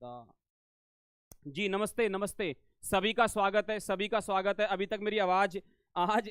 जी नमस्ते नमस्ते। सभी का स्वागत है, सभी का स्वागत है। अभी तक मेरी आवाज आज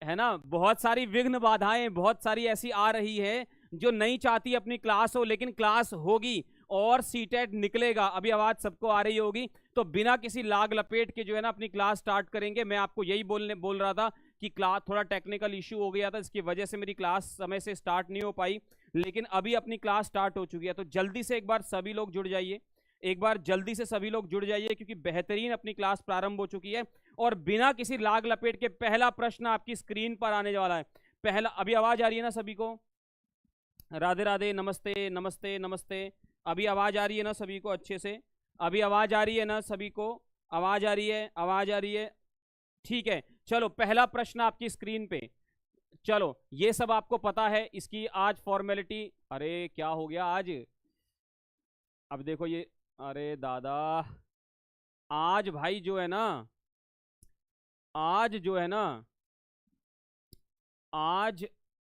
है ना, बहुत सारी विघ्न बाधाएं बहुत सारी ऐसी आ रही है जो नहीं चाहती अपनी क्लास हो, लेकिन क्लास होगी और सीटेट निकलेगा। अभी आवाज सबको आ रही होगी, तो बिना किसी लाग लपेट के जो है ना अपनी क्लास स्टार्ट करेंगे। मैं आपको यही बोल रहा था कि क्लास थोड़ा टेक्निकल इश्यू हो गया था, इसकी वजह से मेरी क्लास समय से स्टार्ट नहीं हो पाई, लेकिन अभी अपनी क्लास स्टार्ट हो चुकी है। तो जल्दी से एक बार सभी लोग जुड़ जाइए, एक बार जल्दी से सभी लोग जुड़ जाइए, क्योंकि बेहतरीन अपनी क्लास प्रारंभ हो चुकी है। और बिना किसी लाग लपेट के पहला प्रश्न आपकी स्क्रीन पर आने वाला है। पहला, अभी आवाज आ रही है ना सभी को? राधे राधे, नमस्ते नमस्ते नमस्ते। अभी आवाज आ रही है ना सभी को अच्छे से? अभी आवाज आ रही है ना सभी को? आवाज आ रही है, आवाज आ रही है? ठीक है, चलो पहला प्रश्न आपकी स्क्रीन पे। चलो, ये सब आपको पता है, इसकी आज फॉर्मेलिटी। अरे क्या हो गया आज? अब देखो ये, अरे दादा, आज भाई जो है ना, आज जो है ना, आज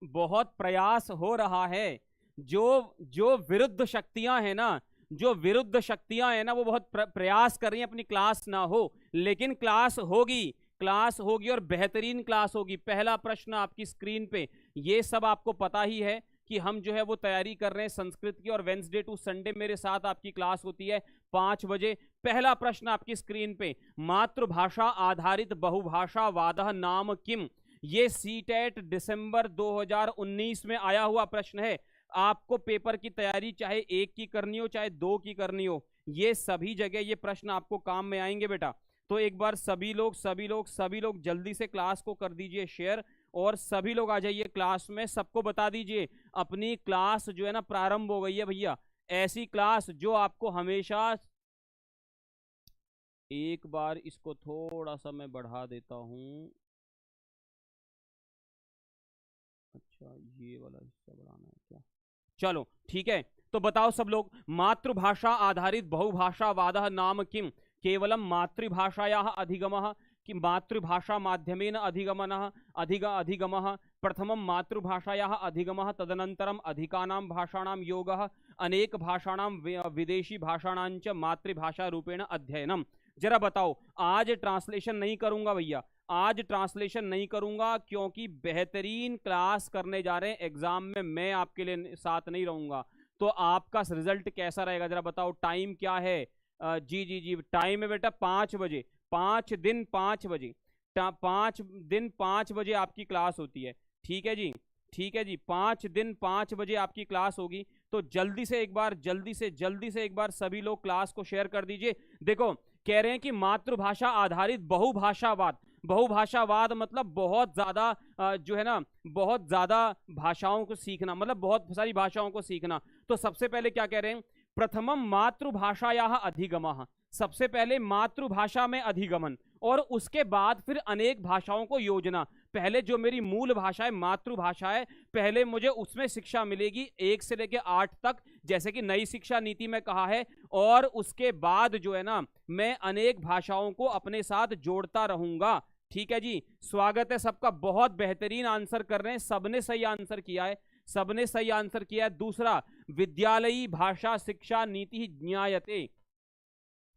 बहुत प्रयास हो रहा है। जो जो विरुद्ध शक्तियां हैं ना, जो विरुद्ध शक्तियां हैं ना, वो बहुत प्रयास कर रही हैं अपनी क्लास ना हो, लेकिन क्लास होगी, क्लास होगी और बेहतरीन क्लास होगी। पहला प्रश्न आपकी स्क्रीन पे। ये सब आपको पता ही है कि हम जो है वो तैयारी कर रहे हैं संस्कृत की, और वेंसडे टू संडे मेरे साथ आपकी क्लास होती है 5 बजे। पहला प्रश्न आपकी स्क्रीन पे, मातृभाषा आधारित बहुभाषावाद नाम किम। ये सीटेट दिसंबर 2019 में आया हुआ प्रश्न है। आपको पेपर की तैयारी चाहे एक की करनी हो चाहे दो की करनी हो, ये सभी जगह ये प्रश्न आपको काम में आएंगे बेटा। तो एक बार सभी लोग जल्दी से क्लास को कर दीजिए शेयर, और सभी लोग आ जाइए क्लास में। सबको बता दीजिए अपनी क्लास जो है ना प्रारंभ हो गई है भैया। ऐसी क्लास जो आपको हमेशा, एक बार इसको थोड़ा सा मैं बढ़ा देता हूं। अच्छा, ये वाला हिस्सा बढ़ाना है क्या? चलो ठीक है, तो बताओ सब लोग, मातृभाषा आधारित बहुभाषावाद नाम किम। केवलम मातृभाषायाः अधिगमः कि मातृभाषा माध्यमेन अधिगमनः अधिगमः प्रथमं मातृभाषायाः अधिगमः, तदनन्तरम अधिकानां भाषाणां योगः, अनेक भाषाणां विदेशी भाषाणां च मातृभाषा रूपेण अध्ययनम। जरा बताओ, आज ट्रांसलेशन नहीं करूंगा भैया, आज ट्रांसलेशन नहीं करूंगा, क्योंकि बेहतरीन क्लास करने जा रहे हैं। एग्जाम में मैं आपके लिए साथ नहीं रहूंगा, तो आपका रिजल्ट कैसा रहेगा जरा बताओ। टाइम क्या है? जी जी जी, टाइम है बेटा 5 बजे। 5 दिन 5 बजे, 5 दिन 5 बजे आपकी क्लास होती है। ठीक है जी, ठीक है जी, 5 दिन 5 बजे आपकी क्लास होगी। तो जल्दी से एक बार, जल्दी से एक बार सभी लोग क्लास को शेयर कर दीजिए। देखो, कह रहे हैं कि मातृभाषा आधारित बहुभाषावाद। बहुभाषावाद मतलब बहुत ज्यादा जो है ना, बहुत ज्यादा भाषाओं को सीखना, मतलब बहुत सारी भाषाओं को सीखना। तो सबसे पहले क्या कह रहे हैं, प्रथमम मातृभाषायाः अधिगमः, सबसे पहले मातृभाषा में अधिगमन, और उसके बाद फिर अनेक भाषाओं को योजना। पहले जो मेरी मूल भाषा है, मातृभाषा है, पहले मुझे उसमें शिक्षा मिलेगी 1 से लेकर 8 तक, जैसे कि नई शिक्षा नीति में कहा है। और उसके बाद जो है ना, मैं अनेक भाषाओं को अपने साथ जोड़ता रहूंगा। ठीक है जी, स्वागत है सबका। बहुत बेहतरीन आंसर कर रहे हैं, सबने सही आंसर किया है, सबने सही आंसर किया है। दूसरा, विद्यालयी भाषा शिक्षा नीति ज्ञायते।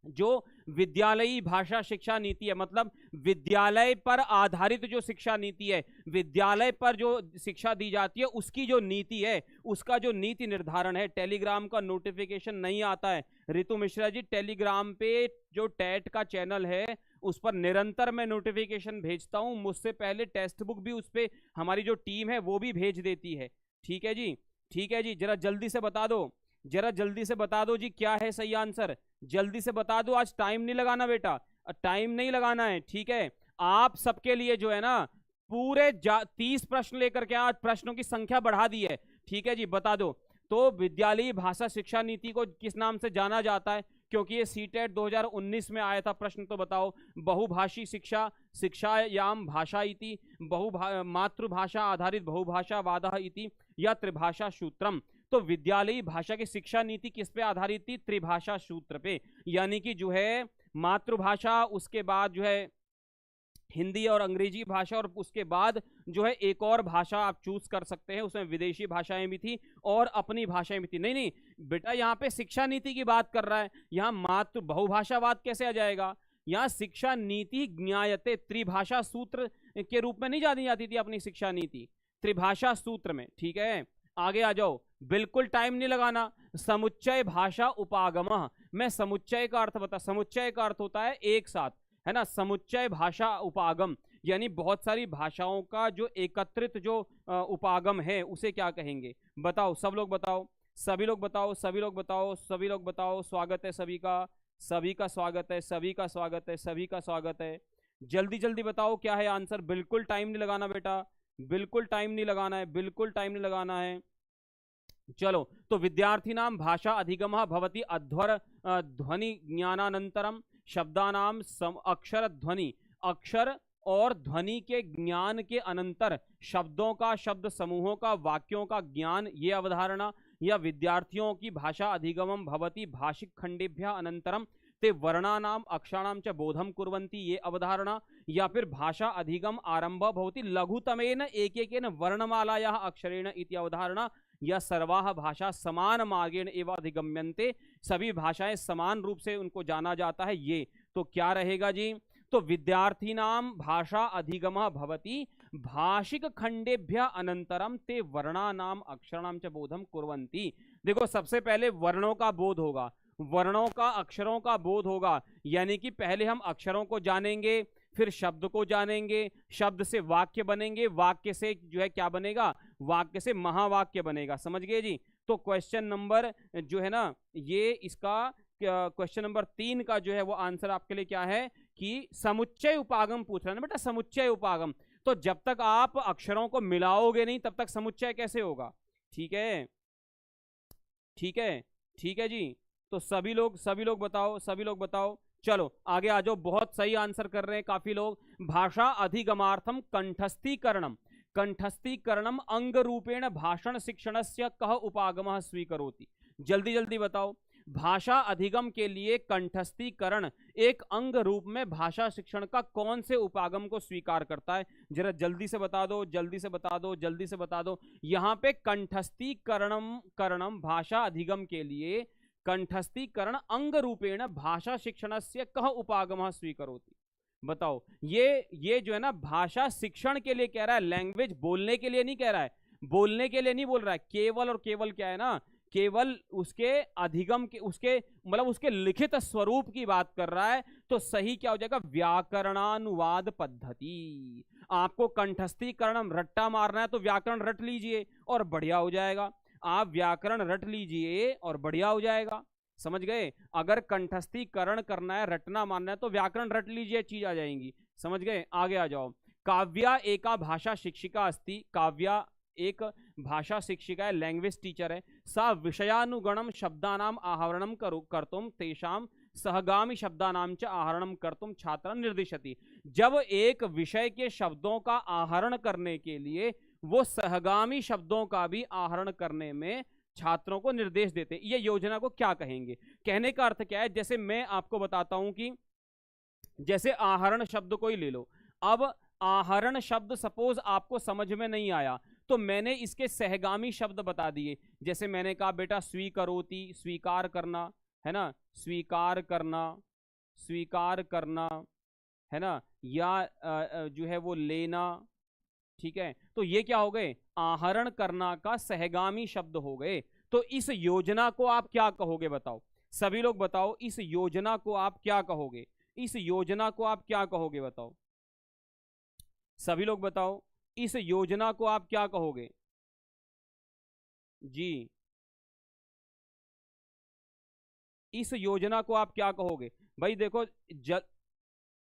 जो विद्यालयी भाषा शिक्षा नीति है, मतलब विद्यालय पर आधारित जो शिक्षा नीति है, विद्यालय पर जो शिक्षा दी जाती है उसकी जो नीति है, उसका जो नीति निर्धारण है। टेलीग्राम का नोटिफिकेशन नहीं आता है रितु मिश्रा जी, टेलीग्राम पे जो टेट का चैनल है उस पर निरंतर मैं नोटिफिकेशन भेजता हूं। मुझसे पहले टेक्स्ट बुक भी उस पर हमारी जो टीम है वो भी भेज देती है। ठीक है जी, ठीक है जी, जरा जल्दी से बता दो, जरा जल्दी से बता दो जी क्या है सही आंसर, जल्दी से बता दो। आज टाइम नहीं लगाना बेटा, टाइम नहीं लगाना है। ठीक है, आप सबके लिए जो है ना पूरे 30 प्रश्न लेकर के आज प्रश्नों की संख्या बढ़ा दी है। ठीक है जी, बता दो। तो विद्यालयी भाषा शिक्षा नीति को किस नाम से जाना जाता है? क्योंकि ये सीटेट 2019 में आया था प्रश्न, तो बताओ। बहुभाषी शिक्षा, शिक्षायाम भाषा इति, मातृभाषा आधारित बहुभाषावादः इति, या त्रिभाषा सूत्रम। तो विद्यालयी भाषा की शिक्षा नीति किस पे आधारित थी? त्रिभाषा सूत्र पे। यानी कि जो है मातृभाषा, उसके बाद जो है हिंदी और अंग्रेजी भाषा, और उसके बाद जो है एक और भाषा आप चूज कर सकते हैं, उसमें विदेशी भाषाएं भी थी और अपनी भाषाएं भी थी। नहीं नहीं, बेटा यहाँ पे शिक्षा नीति की बात कर रहा है, यहाँ मातृ बहुभाषावाद कैसे आ जाएगा? यहाँ शिक्षा नीति ज्ञायते त्रिभाषा सूत्र के रूप में नहीं जानी जाती थी अपनी शिक्षा नीति, त्रिभाषा सूत्र में। ठीक है, आगे आ जाओ, बिल्कुल टाइम नहीं लगाना। समुच्चय भाषा उपागम, मैं समुच्चय का अर्थ बता, समुच्चय का अर्थ होता है एक साथ, है ना। समुच्चय भाषा उपागम यानी बहुत सारी भाषाओं का जो एकत्रित जो उपागम है उसे क्या कहेंगे? बताओ, सब लोग बताओ, सभी लोग बताओ, सभी लोग बताओ, सभी लोग बताओ। स्वागत है सभी का, सभी का स्वागत है, सभी का स्वागत है, सभी का स्वागत है। जल्दी जल्दी बताओ क्या है आंसर। बिल्कुल टाइम नहीं लगाना बेटा, बिल्कुल टाइम नहीं लगाना है, बिल्कुल टाइम नहीं लगाना है। चलो, तो विद्यार्थिनां भाषा अधिगमः भवति अध्वर ध्वनि ज्ञानानंतरम शब्दानाम अक्षर ध्वनि, अक्षर और ध्वनि के ज्ञान के अनंतर शब्दों का, शब्द समूहों का, वाक्यों का ज्ञान, ये अवधारणा। या विद्यार्थियों की भाषा अधिगमम भवति भाषिक खंडेभ्यः अनंतरम ते वर्णानाम अक्षराणाम च बोधम कुर्वन्ति, ये अवधारणा। या फिर भाषा अधिगम आरंभ भवति लघुतमेन एकेकेन वर्णमालायाः अक्षरेण इति अवधारणा। या सर्वाः भाषा समान मार्गेण एवं अधिगम्यन्ते, सभी भाषाएं समान रूप से उनको जाना जाता है। ये तो क्या रहेगा जी? तो विद्यार्थीनां भाषा अधिगमः भवति भाषिक खंडेभ्यः अनंतरम ते वर्णानाम अक्षराणाम च बोधम कुर्वन्ति। देखो, सबसे पहले वर्णों का बोध होगा, वर्णों का, अक्षरों का बोध होगा, यानी कि पहले हम अक्षरों को जानेंगे, फिर शब्द को जानेंगे, शब्द से वाक्य बनेंगे, वाक्य से जो है क्या बनेगा? वाक्य से महावाक्य बनेगा। समझ गए जी? तो क्वेश्चन नंबर जो है ना, ये इसका क्वेश्चन नंबर 3 का जो है वो आंसर आपके लिए क्या है कि समुच्चय उपागम पूछ रहा है ना बेटा, समुच्चय उपागम। तो जब तक आप अक्षरों को मिलाओगे नहीं तब तक समुच्चय कैसे होगा? ठीक है, ठीक है, ठीक है जी। तो सभी लोग बताओ, सभी लोग बताओ। चलो आगे आ जाओ, बहुत सही आंसर कर रहे हैं काफी लोग। भाषा अधिगमार्थम कंठस्थीकरणम, कंठस्थीकरणम अंग रूपेण भाषण शिक्षणस्य कः उपागमः स्वीकरोति। जल्दी जल्दी बताओ, भाषा अधिगम के लिए कंठस्थीकरण एक अंग रूप में भाषा शिक्षण का कौन से उपागम को स्वीकार करता है? जरा जल्दी से बता दो, जल्दी से बता दो, जल्दी से बता दो। यहां पे कंठस्थीकरणम भाषा अधिगम के लिए कंठस्थीकरण अंग रूपेण भाषा शिक्षणस्य कः उपागमः स्वीकरोति। बताओ, ये जो है ना भाषा शिक्षण के लिए कह रहा है, लैंग्वेज बोलने के लिए नहीं कह रहा है, बोलने के लिए नहीं बोल रहा है। केवल और केवल क्या है ना, केवल उसके अधिगम के, उसके मतलब उसके लिखित स्वरूप की बात कर रहा है। तो सही क्या हो जाएगा? व्याकरणानुवाद पद्धति। आपको कंठस्थीकरण रट्टा मारना है तो व्याकरण रट लीजिए और बढ़िया हो जाएगा। आप व्याकरण रट लीजिए और बढ़िया हो जाएगा। समझ गए? अगर कंठस्थीकरण करना है, रटना मानना है तो व्याकरण रट लीजिए, चीज आ जाएंगी। समझ गए? आगे आ जाओ। काव्या एका भाषा शिक्षिका अस्ति, काव्या एक भाषा शिक्षिका है, लैंग्वेज टीचर है। सा विषयानुगुणम शब्दानाम आहरणम कर्तुम तेषाम सहगामी शब्दानाम च आहरणम कर्तुम छात्र निर्दिशति। जब एक विषय के शब्दों का आहरण करने के लिए वो सहगामी शब्दों का भी आहरण करने में छात्रों को निर्देश देते, ये योजना को क्या कहेंगे? कहने का अर्थ क्या है? जैसे मैं आपको बताता हूं कि जैसे आहरण शब्द को ही ले लो। अब आहरण शब्द सपोज आपको समझ में नहीं आया तो मैंने इसके सहगामी शब्द बता दिए। जैसे मैंने कहा बेटा स्वीकरोति, स्वीकार करना, है ना, स्वीकार करना, स्वीकार करना, है ना, या जो है वो लेना। ठीक है, तो ये क्या हो गए? आहरण करना का सहगामी शब्द हो गए। तो इस योजना को आप क्या कहोगे? बताओ, सभी लोग बताओ, इस योजना को आप क्या कहोगे? इस योजना को आप क्या कहोगे? बताओ, सभी लोग बताओ, इस योजना को आप क्या कहोगे? जी, इस योजना को आप क्या कहोगे? भाई देखो,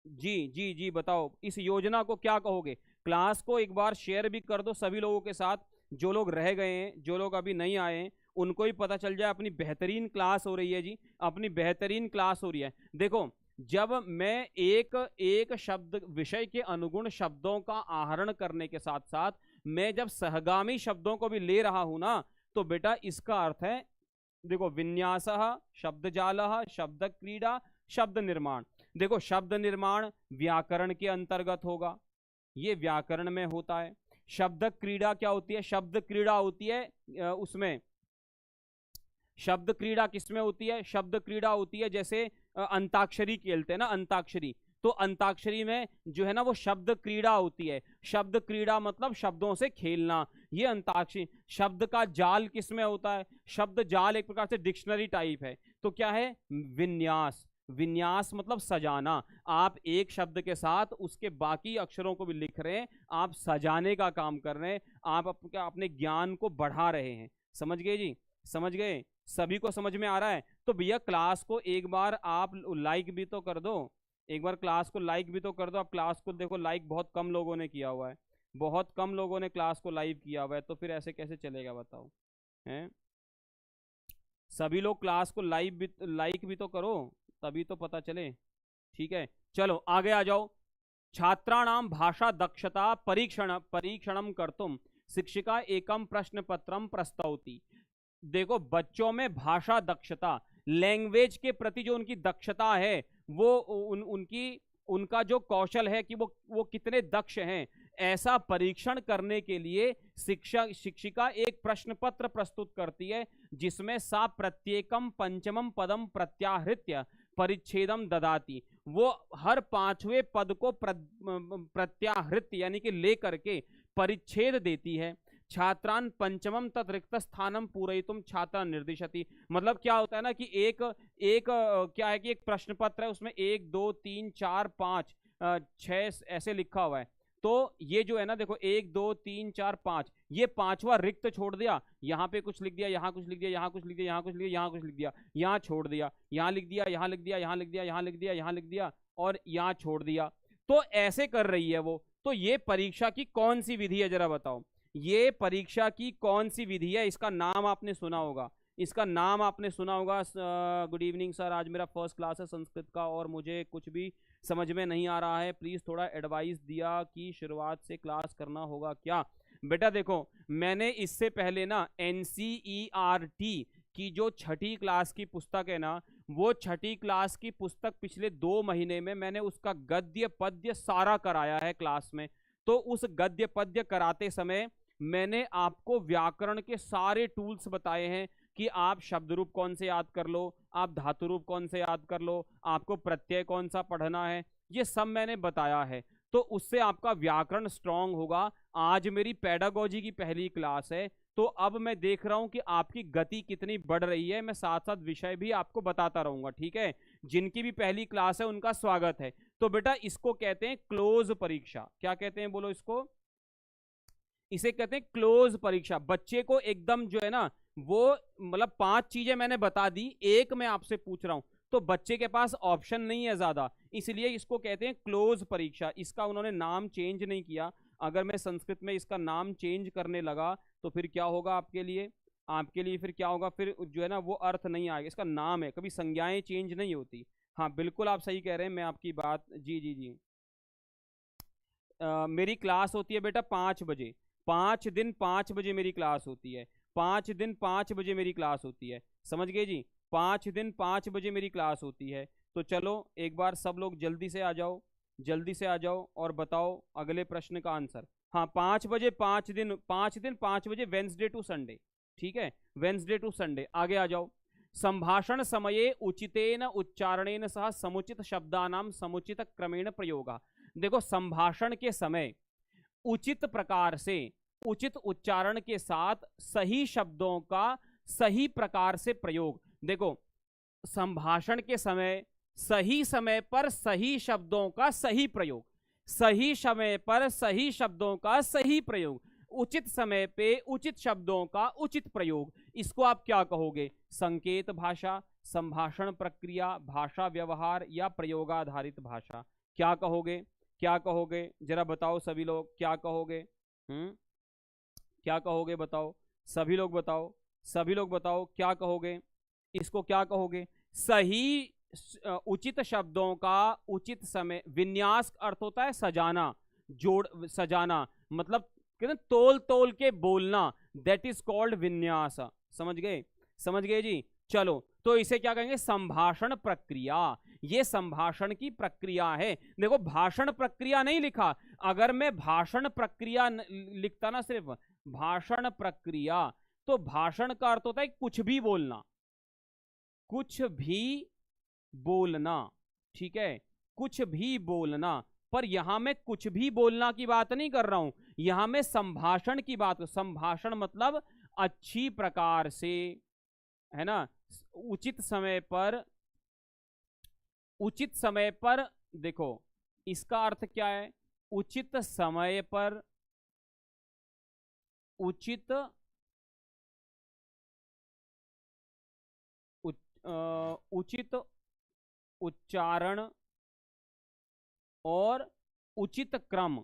जी जी जी बताओ, इस योजना को क्या कहोगे? क्लास को एक बार शेयर भी कर दो सभी लोगों के साथ, जो लोग रह गए हैं, जो लोग अभी नहीं आए हैं, उनको ही पता चल जाए अपनी बेहतरीन क्लास हो रही है जी, अपनी बेहतरीन क्लास हो रही है। देखो, जब मैं एक शब्द विषय के अनुगुण शब्दों का आहरण करने के साथ साथ मैं जब सहगामी शब्दों को भी ले रहा हूं ना, तो बेटा इसका अर्थ है, देखो, विन्यासः, शब्दजालः, शब्द क्रीड़ा, शब्द निर्माण। देखो, शब्द निर्माण व्याकरण के अंतर्गत होगा, ये व्याकरण में होता है। शब्द क्रीड़ा क्या होती है? शब्द क्रीड़ा होती है उसमें शब्द क्रीड़ा किसमें होती है? शब्द क्रीड़ा होती है जैसे अंताक्षरी खेलते हैं ना, अंताक्षरी, तो अंताक्षरी में जो है ना वो शब्द क्रीड़ा होती है। शब्द क्रीड़ा मतलब शब्दों से खेलना, ये अंताक्षरी। शब्द का जाल किसमें होता है? शब्द जाल एक प्रकार से डिक्शनरी टाइप है। तो क्या है? विन्यास। विन्यास मतलब सजाना। आप एक शब्द के साथ उसके बाकी अक्षरों को भी लिख रहे हैं, आप सजाने का काम कर रहे हैं, आप अपने ज्ञान को बढ़ा रहे हैं। समझ गए जी? समझ गए? सभी को समझ में आ रहा है? तो भैया क्लास को एक बार आप लाइक भी तो कर दो, एक बार क्लास को लाइक भी तो कर दो। आप क्लास को देखो, लाइक बहुत कम लोगों ने किया हुआ है, बहुत कम लोगों ने क्लास को लाइक किया हुआ है, तो फिर ऐसे कैसे चलेगा बताओ? हैं? सभी लोग क्लास को लाइक भी तो करो, तभी तो पता चले। ठीक है, चलो आगे आ जाओ। छात्राणाम भाषा दक्षता परीक्षणम कर्तुम शिक्षिका एकम प्रश्न पत्रम प्रस्तौति। देखो, बच्चों में भाषा दक्षता, लैंग्वेज के प्रति जो उनकी दक्षता है, वो उनका जो कौशल है कि वो कितने दक्ष हैं, ऐसा परीक्षण करने के लिए शिक्षिका एक प्रश्न पत्र प्रस्तुत करती है, जिसमें सा प्रत्येकम पंचमम पदम प्रत्याहृत्य परिच्छेदम ददाती। वो हर पांचवें पद को प्रत्याहृत्य यानी कि लेकर के परिच्छेद देती है। छात्रान पंचमम तत् रिक्त स्थानम पूरयितुम छात्रा निर्दिशति। मतलब क्या होता है ना कि क्या है कि एक प्रश्न पत्र है, उसमें 1 2 3 4 5 6 ऐसे लिखा हुआ है। तो ये जो है ना, देखो 1 2 3 4 5, ये पांचवा रिक्त छोड़ दिया, यहाँ पे कुछ लिख दिया, यहाँ कुछ लिख दिया, यहाँ कुछ लिख दिया, यहाँ कुछ लिख दिया, यहाँ कुछ लिख दिया, यहाँ छोड़ दिया, यहाँ लिख दिया, यहाँ लिख दिया, यहाँ लिख दिया, यहाँ लिख दिया, यहाँ लिख दिया, और यहाँ छोड़ दिया। तो ऐसे कर रही है वो। तो ये परीक्षा की कौन सी विधि है, जरा बताओ? ये परीक्षा की कौन सी विधि है? इसका नाम आपने सुना होगा, इसका नाम आपने सुना होगा। गुड इवनिंग सर, आज मेरा फर्स्ट क्लास है संस्कृत का और मुझे कुछ भी समझ में नहीं आ रहा है, प्लीज थोड़ा एडवाइस दिया कि शुरुआत से क्लास करना होगा क्या? बेटा देखो, मैंने इससे पहले ना NCERT की जो 6ठी क्लास की पुस्तक है ना, वो 6ठी क्लास की पुस्तक पिछले 2 महीने में मैंने उसका गद्य पद्य सारा कराया है क्लास में। तो उस गद्य पद्य कराते समय मैंने आपको व्याकरण के सारे टूल्स बताए हैं कि आप शब्द रूप कौन से याद कर लो, आप धातु रूप कौन से याद कर लो, आपको प्रत्यय कौन सा पढ़ना है, ये सब मैंने बताया है। तो उससे आपका व्याकरण स्ट्रांग होगा। आज मेरी पेडागोजी की पहली क्लास है, तो अब मैं देख रहा हूं कि आपकी गति कितनी बढ़ रही है। मैं साथ साथ विषय भी आपको बताता रहूंगा, ठीक है? जिनकी भी पहली क्लास है उनका स्वागत है। तो बेटा इसको कहते हैं क्लोज परीक्षा। क्या कहते हैं बोलो इसको? इसे कहते हैं क्लोज परीक्षा। बच्चे को एकदम जो है ना, वो मतलब 5 चीजें मैंने बता दी, एक मैं आपसे पूछ रहा हूं, तो बच्चे के पास ऑप्शन नहीं है ज्यादा, इसलिए इसको कहते हैं क्लोज परीक्षा। इसका उन्होंने नाम चेंज नहीं किया। अगर मैं संस्कृत में इसका नाम चेंज करने लगा तो फिर क्या होगा आपके लिए? आपके लिए फिर क्या होगा? फिर जो है ना वो अर्थ नहीं आएगा। इसका नाम है, कभी संज्ञाएं चेंज नहीं होती। हाँ बिल्कुल आप सही कह रहे हैं, मैं आपकी बात, जी जी जी। मेरी क्लास होती है बेटा 5 बजे, 5 दिन 5 बजे मेरी क्लास होती है, 5 दिन 5 बजे मेरी क्लास होती है। समझ गए जी? 5 दिन 5 बजे मेरी क्लास होती है। तो चलो एक बार सब लोग जल्दी से आ जाओ, जल्दी से आ जाओ और बताओ अगले प्रश्न का आंसर। हाँ 5 बजे, 5 दिन 5 बजे, वेंसडे टू संडे। ठीक है, वेंसडे टू संडे। आगे आ जाओ। संभाषण समये उचितेन उच्चारणेन सह समुचित शब्दानाम समुचित क्रमेण प्रयोगा। देखो, संभाषण के समय उचित प्रकार से, उचित उच्चारण के साथ सही शब्दों का सही प्रकार से प्रयोग। देखो, संभाषण के समय सही समय पर सही शब्दों का सही प्रयोग, सही समय पर सही शब्दों का सही प्रयोग, उचित समय पे उचित शब्दों का उचित प्रयोग। इसको आप क्या कहोगे? संकेत भाषा, संभाषण प्रक्रिया, भाषा व्यवहार या प्रयोगाधारित भाषा? क्या कहोगे? क्या कहोगे? जरा बताओ सभी लोग, क्या कहोगे? क्या कहोगे बताओ? सभी लोग बताओ, सभी लोग बताओ क्या कहोगे? इसको क्या कहोगे? सही उचित शब्दों का उचित समय। विन्यास अर्थ होता है सजाना, जोड़, सजाना, मतलब कहते तोल तोल के बोलना, दैट इज कॉल्ड विन्यास। समझ गए? समझ गए जी? चलो, तो इसे क्या कहेंगे? संभाषण प्रक्रिया। ये संभाषण की प्रक्रिया है। देखो, भाषण प्रक्रिया नहीं लिखा। अगर मैं भाषण प्रक्रिया लिखता ना, सिर्फ भाषण प्रक्रिया, तो भाषण का अर्थ होता है कुछ भी बोलना, कुछ भी बोलना, ठीक है, कुछ भी बोलना। पर यहां मैं कुछ भी बोलना की बात नहीं कर रहा हूं, यहां मैं संभाषण की बात, संभाषण मतलब अच्छी प्रकार से, है ना, उचित समय पर, उचित समय पर। देखो इसका अर्थ क्या है, उचित समय पर, उचित उचित उच्चारण और उचित क्रम।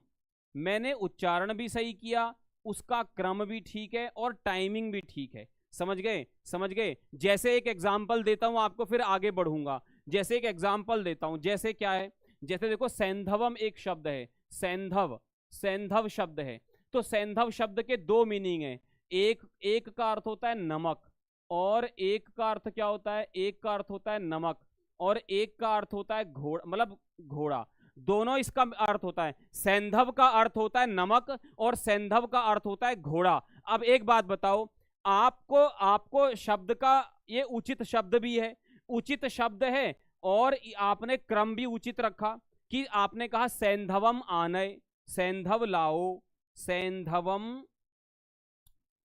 मैंने उच्चारण भी सही किया, उसका क्रम भी ठीक है और टाइमिंग भी ठीक है। समझ गए, समझ गए। जैसे एक एग्जाम्पल देता हूं आपको, फिर आगे बढ़ूंगा। जैसे एक एग्जाम्पल देता हूं, जैसे क्या है, जैसे देखो सैंधवम एक शब्द है, सैंधव, सैंधव शब्द है। तो सैंधव शब्द के दो मीनिंग है, एक का अर्थ होता है नमक, और एक का अर्थ क्या होता है, एक का अर्थ होता है नमक और एक का अर्थ होता है घोड़ा, मतलब घोड़ा। दोनों इसका अर्थ होता है, सैंधव का अर्थ होता है नमक और सैंधव का अर्थ होता है घोड़ा। अब एक बात बताओ, आपको आपको शब्द का ये उचित शब्द भी है, उचित शब्द है, और आपने क्रम भी उचित रखा कि आपने कहा सैंधवम आनय, सैंधव लाओ, सैंधवम,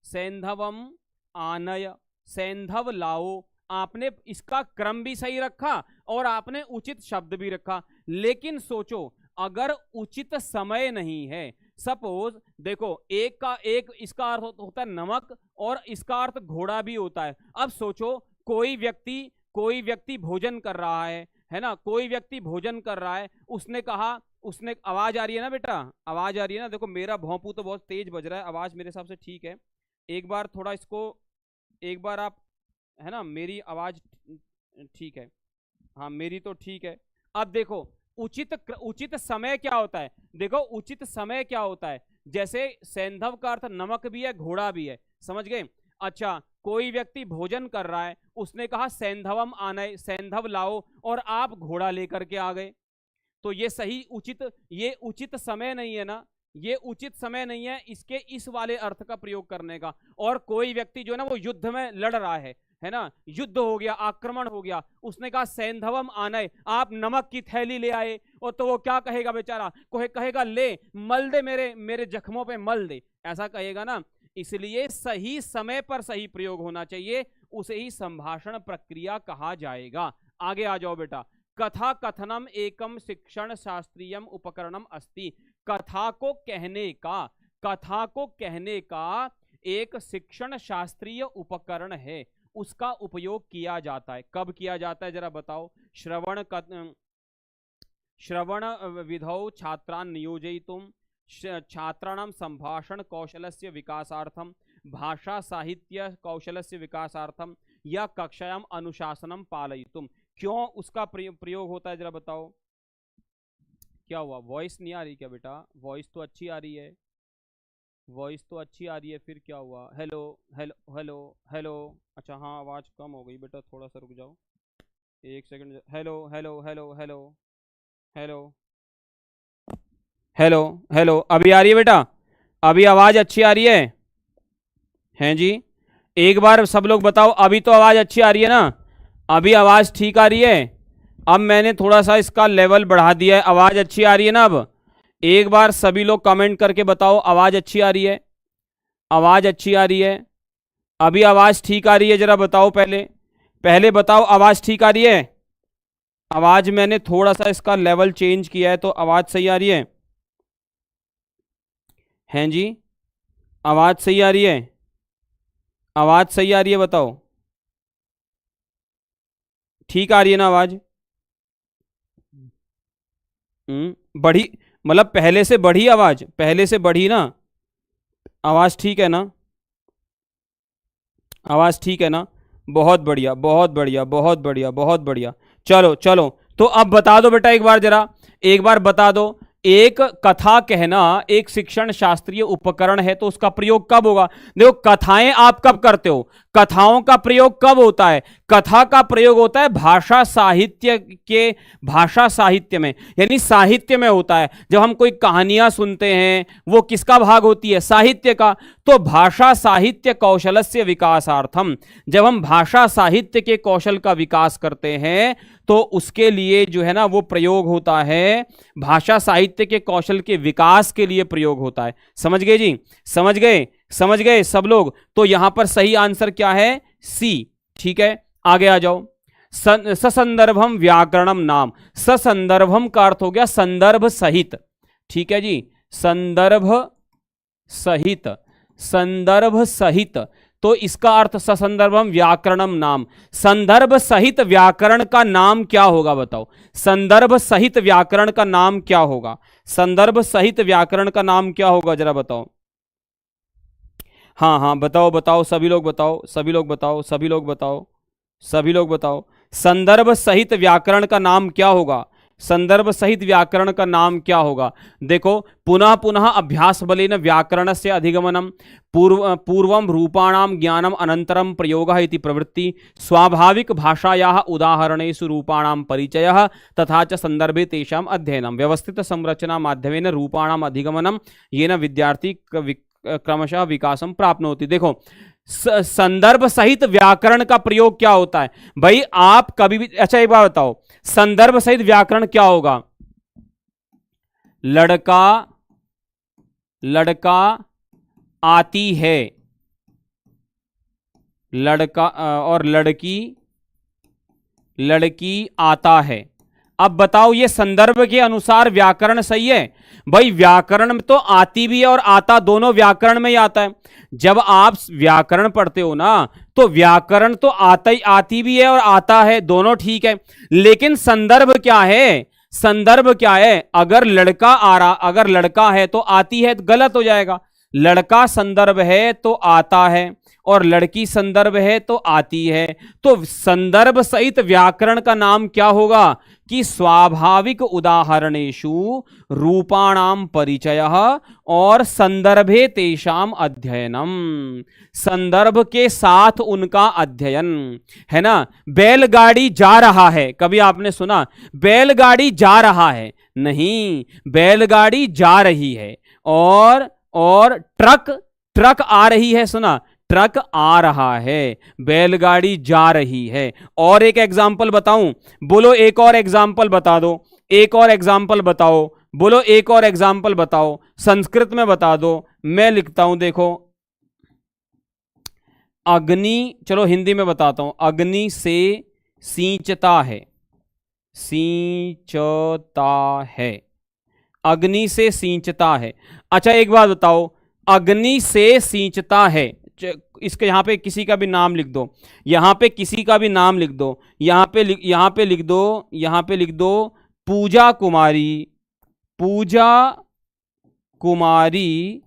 सैंधवम आनय, सैंधव लाओ। आपने इसका क्रम भी सही रखा और आपने उचित शब्द भी रखा। लेकिन सोचो, अगर उचित समय नहीं है, सपोज देखो एक इसका अर्थ होता है नमक और इसका अर्थ घोड़ा भी होता है। अब सोचो कोई व्यक्ति भोजन कर रहा है ना, कोई व्यक्ति भोजन कर रहा है, उसने कहा, उसने, आवाज आ रही है ना बेटा, आवाज आ रही है ना, देखो मेरा भौंपू तो बहुत तेज बज रहा है, आवाज मेरे हिसाब से ठीक है। एक बार थोड़ा इसको, एक बार आप, है ना, मेरी आवाज ठीक है, हाँ मेरी तो ठीक है। अब देखो उचित समय क्या होता है, देखो उचित समय क्या होता है, जैसे सैंधव का अर्थ नमक भी है घोड़ा भी है, समझ गए। अच्छा, कोई व्यक्ति भोजन कर रहा है, उसने कहा सैंधवम आनय, सैंधव लाओ, और आप घोड़ा लेकर के आ गए, तो ये सही उचित, ये उचित समय नहीं है ना, ये उचित समय नहीं है इसके इस वाले अर्थ का प्रयोग करने का। और कोई व्यक्ति जो है ना वो युद्ध में लड़ रहा है ना, युद्ध हो गया, आक्रमण हो गया, उसने कहा सैंधवम आनय, आप नमक की थैली ले आए, और तो वो क्या कहेगा बेचारा, कहेगा ले मल दे, मेरे जख्मों पे मल दे, ऐसा कहेगा ना। इसलिए सही समय पर सही प्रयोग होना चाहिए, उसे ही संभाषण प्रक्रिया कहा जाएगा। आगे आ जाओ बेटा। कथा कथनम एकम शिक्षण शास्त्रीयम उपकरणम अस्ति। कथा को कहने का एक शिक्षण शास्त्रीय उपकरण है, उसका उपयोग किया जाता है। कब किया जाता है जरा बताओ। श्रवण विधौ छात्रान् नियोजयितुं, छात्राणां संभाषण कौशलस्य विकासार्थम, भाषा साहित्य कौशलस्य विकासार्थम, या कक्षायां अनुशासनम पालयितुम। क्यों उसका प्रयोग होता है जरा बताओ। क्या हुआ, वॉइस नहीं आ रही क्या बेटा? वॉइस तो अच्छी आ रही है, वॉइस तो अच्छी आ रही है, फिर क्या हुआ? Hello hello hello hello. अच्छा हाँ, आवाज़ कम हो गई बेटा, थोड़ा सा रुक जाओ एक second. Hello hello hello hello hello hello hello, अभी आ रही है बेटा? अभी आवाज़ अच्छी आ रही है? हैं जी, एक बार सब लोग बताओ, अभी तो आवाज़ अच्छी आ रही है ना? अभी आवाज़ ठीक आ रही है? अब मैंने थोड़ा सा इसका लेवल बढ़ा दिया है, आवाज़ अच्छी आ रही है ना? अब एक बार सभी लोग कमेंट करके बताओ, आवाज़ अच्छी आ रही है? आवाज़ अच्छी आ रही है? अभी आवाज़ ठीक आ रही है? जरा बताओ, पहले बताओ, आवाज़ ठीक आ रही है? आवाज़ मैंने थोड़ा सा इसका लेवल चेंज किया है, तो आवाज़ सही आ रही है? हैं जी, आवाज़ सही आ रही है? आवाज़ सही आ रही है बताओ, ठीक आ रही है ना आवाज़? बढ़ी, मतलब पहले से बढ़ी आवाज़, पहले से बढ़ी ना आवाज़? ठीक है ना? आवाज़ ठीक है ना? बहुत बढ़िया बहुत बढ़िया बहुत बढ़िया बहुत बढ़िया। चलो चलो, तो अब बता दो बेटा, एक बार जरा, एक बार बता दो, एक कथा कहना एक शिक्षण शास्त्रीय उपकरण है, तो उसका प्रयोग कब होगा? देखो कथाएं आप कब करते हो? कथाओं का प्रयोग कब होता है? कथा का प्रयोग होता है भाषा साहित्य में, यानी साहित्य में होता है। जब हम कोई कहानियां सुनते हैं वो किसका भाग होती है? साहित्य का। तो भाषा साहित्य कौशलस्य विकासार्थम, जब हम भाषा साहित्य के कौशल का विकास करते हैं तो उसके लिए जो है ना वो प्रयोग होता है, भाषा साहित्य के कौशल के विकास के लिए प्रयोग होता है। समझ गए जी? समझ गए? समझ गए सब लोग? तो यहां पर सही आंसर क्या है? सी। ठीक है, आगे आ जाओ। ससंदर्भम व्याकरणम नाम। ससंदर्भम का अर्थ हो गया संदर्भ सहित। ठीक है जी, संदर्भ सहित, संदर्भ सहित। तो इसका अर्थ ससंदर्भम व्याकरणम नाम, संदर्भ सहित व्याकरण का नाम क्या होगा? बताओ, संदर्भ सहित व्याकरण का नाम क्या होगा? संदर्भ सहित व्याकरण का नाम क्या होगा, जरा बताओ। हाँ हाँ, बताओ बताओ, सभी लोग बताओ, सभी लोग बताओ, सभी लोग बताओ, सभी लोग बताओ। संदर्भ सहित व्याकरण का नाम क्या होगा? संदर्भ सहित व्याकरण का नाम क्या होगा? देखो, पुनः पुनः अभ्यास बलेन व्याकरणस्य अधिगमनम, पूर्वम रूपाणाम ज्ञानम अनंतरम प्रयोगः इति प्रवृत्ति, स्वाभाविक भाषायाः उदाहरणेषु रूपाणाम परिचयः तथा च संदर्भे तेषाम अध्ययनम, व्यवस्थित संरचना माध्यमेन रूपाणाम अधिगमनम येन विद्यार्थी क्रमशः विकासम प्राप्नोति। देखो, संदर्भ सहित व्याकरण का प्रयोग क्या होता है भाई? आप कभी भी, अच्छा एक बात बताओ, संदर्भ सहित व्याकरण क्या होगा? लड़का, लड़का आती है, लड़का और लड़की, लड़की आता है। अब बताओ, ये संदर्भ के अनुसार व्याकरण सही है? भाई व्याकरण में तो आती भी है और आता, दोनों व्याकरण में ही आता है। जब आप व्याकरण पढ़ते हो ना तो व्याकरण तो आता ही, आती भी है और आता है, दोनों ठीक है। लेकिन संदर्भ क्या है? संदर्भ क्या है? अगर लड़का आ रहा, अगर लड़का है तो आती है, तो गलत हो जाएगा। लड़का संदर्भ है तो आता है और लड़की संदर्भ है तो आती है। तो संदर्भ सहित व्याकरण का नाम क्या होगा? कि स्वाभाविक उदाहरणेषु रूपाणाम परिचयः और संदर्भे तेषाम अध्ययनम, संदर्भ के साथ उनका अध्ययन, है ना। बैलगाड़ी जा रहा है, कभी आपने सुना बैलगाड़ी जा रहा है? नहीं, बैलगाड़ी जा रही है। और ट्रक आ रही है, सुना, ट्रक आ रहा है, बैलगाड़ी जा रही है। और एक एग्जाम्पल बताऊं? बोलो, एक और एग्जाम्पल बता दो, एक और एग्जाम्पल बताओ, बोलो एक और एग्जाम्पल बताओ, संस्कृत में बता दो, मैं लिखता हूं। देखो, अग्नि, चलो हिंदी में बताता हूं। अग्नि से सींचता है, सींचता है, अग्नि से सींचता है। अच्छा एक बात बताओ, अग्नि से सींचता है, इसके यहां पे किसी का भी नाम लिख दो, यहां पे किसी का भी नाम लिख दो, यहां पे लिख दो, यहां पे लिख दो पूजा कुमारी, पूजा कुमारी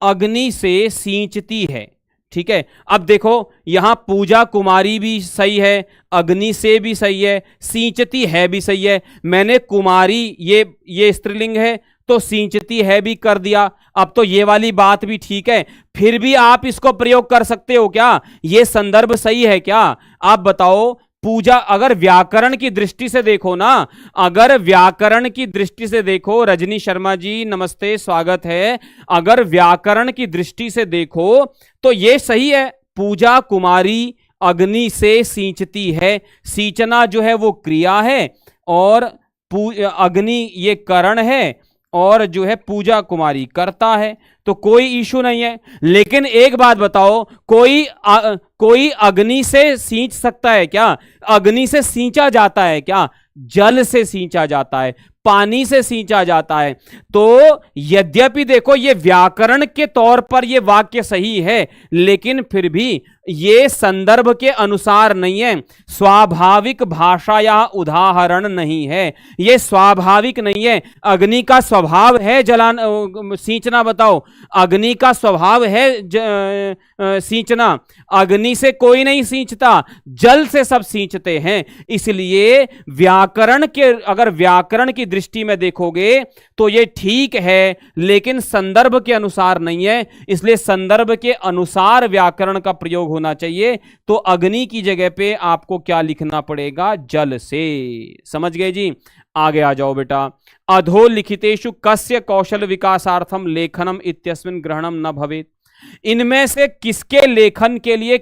अग्नि से सींचती है। ठीक है, अब देखो यहां पूजा कुमारी भी सही है, अग्नि से भी सही है, सींचती है भी सही है। मैंने कुमारी, ये स्त्रीलिंग है तो सींचती है भी कर दिया। अब तो ये वाली बात भी ठीक है, फिर भी आप इसको प्रयोग कर सकते हो क्या? ये संदर्भ सही है क्या? आप बताओ। पूजा, अगर व्याकरण की दृष्टि से देखो ना, अगर व्याकरण की दृष्टि से देखो, रजनी शर्मा जी नमस्ते, स्वागत है। अगर व्याकरण की दृष्टि से देखो तो ये सही है, पूजा कुमारी अग्नि से सींचती है। सींचना जो है वो क्रिया है और अग्नि ये करण है और जो है पूजा कुमारी करता है, तो कोई इशू नहीं है। लेकिन एक बात बताओ, कोई अग्नि से सींच सकता है क्या? अग्नि से सींचा जाता है क्या? जल से सींचा जाता है, पानी से सींचा जाता है। तो यद्यपि देखो ये व्याकरण के तौर पर ये वाक्य सही है, लेकिन फिर भी ये संदर्भ के अनुसार नहीं है, स्वाभाविक भाषा या उदाहरण नहीं है, ये स्वाभाविक नहीं है। अग्नि का स्वभाव है सींचना, बताओ, अग्नि का स्वभाव है सींचना। अग्नि से कोई नहीं सींचता, जल से सब सींचते हैं। इसलिए अगर व्याकरण की दृष्टि में देखोगे तो ये ठीक है, लेकिन संदर्भ के अनुसार नहीं है। इसलिए संदर्भ के अनुसार व्याकरण का प्रयोग होना चाहिए, तो अग्नि की जगह पे आपको क्या लिखना पड़ेगा, जल से। समझ गए जी। आगे आ जाओ बेटा। अधोलिखितेषु कस्य कौशल विकासार्थम लेखनम इत्यस्मिन् ग्रहणम न भवेत्। इनमें से किसके लेखन के लिए,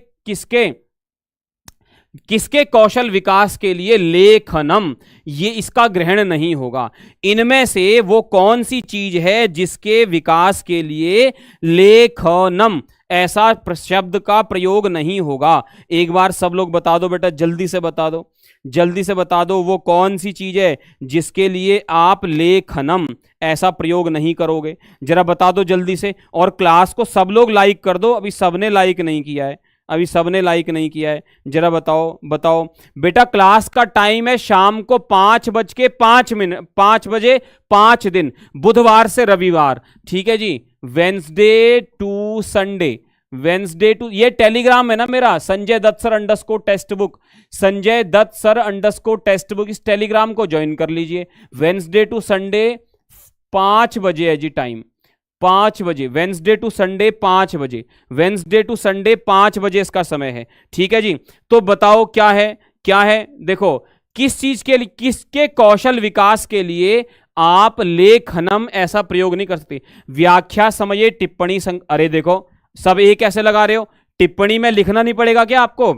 किसके कौशल विकास के लिए लेखनम, ये इसका ग्रहण नहीं होगा। इनमें से वो कौन सी चीज है जिसके विकास के लिए लेखनम ऐसा शब्द का प्रयोग नहीं होगा। एक बार सब लोग बता दो बेटा, जल्दी से बता दो, जल्दी से बता दो, वो कौन सी चीज है जिसके लिए आप लेखनम ऐसा प्रयोग नहीं करोगे, जरा बता दो जल्दी से। और क्लास को सब लोग लाइक कर दो, अभी सबने लाइक नहीं किया है, अभी सबने लाइक नहीं किया है, जरा बताओ बताओ बेटा। क्लास का टाइम है शाम को 5:05, 5 बजे 5 दिन, बुधवार से रविवार, ठीक है जी। Wednesday to Sunday, Wednesday to, ये टेलीग्राम है ना मेरा, Sanjay Dutt sir underscore text book, Sanjay Dutt sir underscore text book, इस टेलीग्राम को ज्वाइन कर लीजिए। वेंसडे टू संडे 5 बजे है जी टाइम, 5 बजे, वेंसडे टू संडे 5 बजे, वेंसडे टू संडे 5 बजे इसका समय है, ठीक है जी। तो बताओ क्या है, क्या है, देखो किस चीज के लिए, किसके कौशल विकास के लिए आप लेखनम ऐसा प्रयोग नहीं कर सकते। व्याख्या समये टिप्पणी अरे देखो सब एक कैसे लगा रहे हो, टिप्पणी में लिखना नहीं पड़ेगा क्या आपको,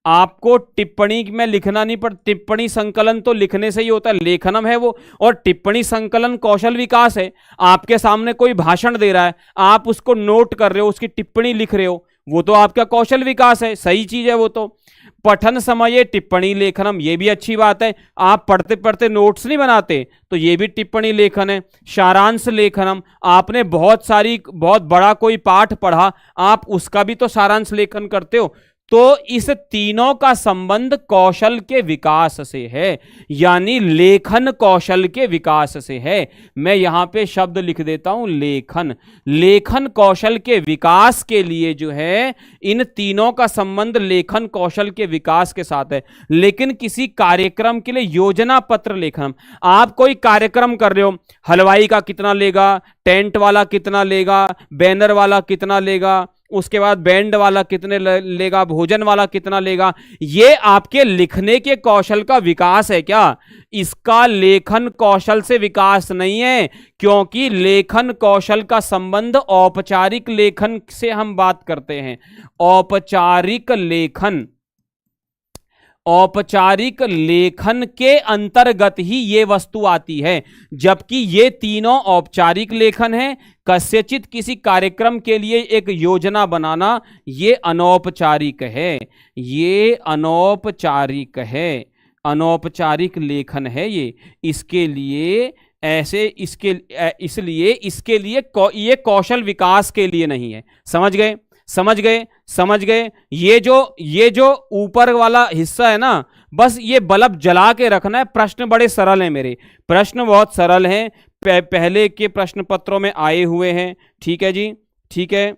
आपको टिप्पणी में लिखना नहीं पड़, टिप्पणी संकलन तो लिखने से ही होता है, लेखनम है वो, और टिप्पणी संकलन कौशल विकास है। आपके सामने कोई भाषण दे रहा है, आप उसको नोट कर रहे हो, उसकी टिप्पणी लिख रहे हो, वो तो आपका कौशल विकास है, सही चीज है वो तो। पठन समय टिप्पणी लेखनम, ये भी अच्छी बात है, आप पढ़ते पढ़ते नोट्स नहीं बनाते, तो ये भी टिप्पणी लेखन है। सारांश लेखनम, आपने बहुत बड़ा कोई पाठ पढ़ा, आप उसका भी तो सारांश लेखन करते हो। तो इस तीनों का संबंध कौशल के विकास से है, यानी लेखन कौशल के विकास से है। मैं यहां पे शब्द लिख देता हूं, लेखन, लेखन कौशल के विकास के लिए जो है इन तीनों का संबंध लेखन कौशल के विकास के साथ है। लेकिन किसी कार्यक्रम के लिए योजना पत्र लेखन, आप कोई कार्यक्रम कर रहे हो, हलवाई का कितना लेगा, टेंट वाला कितना लेगा, बैनर वाला कितना लेगा, उसके बाद बैंड वाला कितने लेगा, भोजन वाला कितना लेगा, ये आपके लिखने के कौशल का विकास है क्या? इसका लेखन कौशल से विकास नहीं है, क्योंकि लेखन कौशल का संबंध औपचारिक लेखन से हम बात करते हैं। औपचारिक लेखन, औपचारिक लेखन के अंतर्गत ही ये वस्तु आती है, जबकि ये तीनों औपचारिक लेखन है। कस्यचित किसी कार्यक्रम के लिए एक योजना बनाना, ये अनौपचारिक है, ये अनौपचारिक है, अनौपचारिक लेखन है ये। इसके लिए ऐसे, इसलिए इसके लिए ये कौशल विकास के लिए नहीं है। समझ गए, समझ गए, समझ गए। ये जो ऊपर वाला हिस्सा है ना, बस ये बल्ब जला के रखना है। प्रश्न बड़े सरल हैं, मेरे प्रश्न बहुत सरल हैं, पहले के प्रश्न पत्रों में आए हुए हैं, ठीक है जी, ठीक है।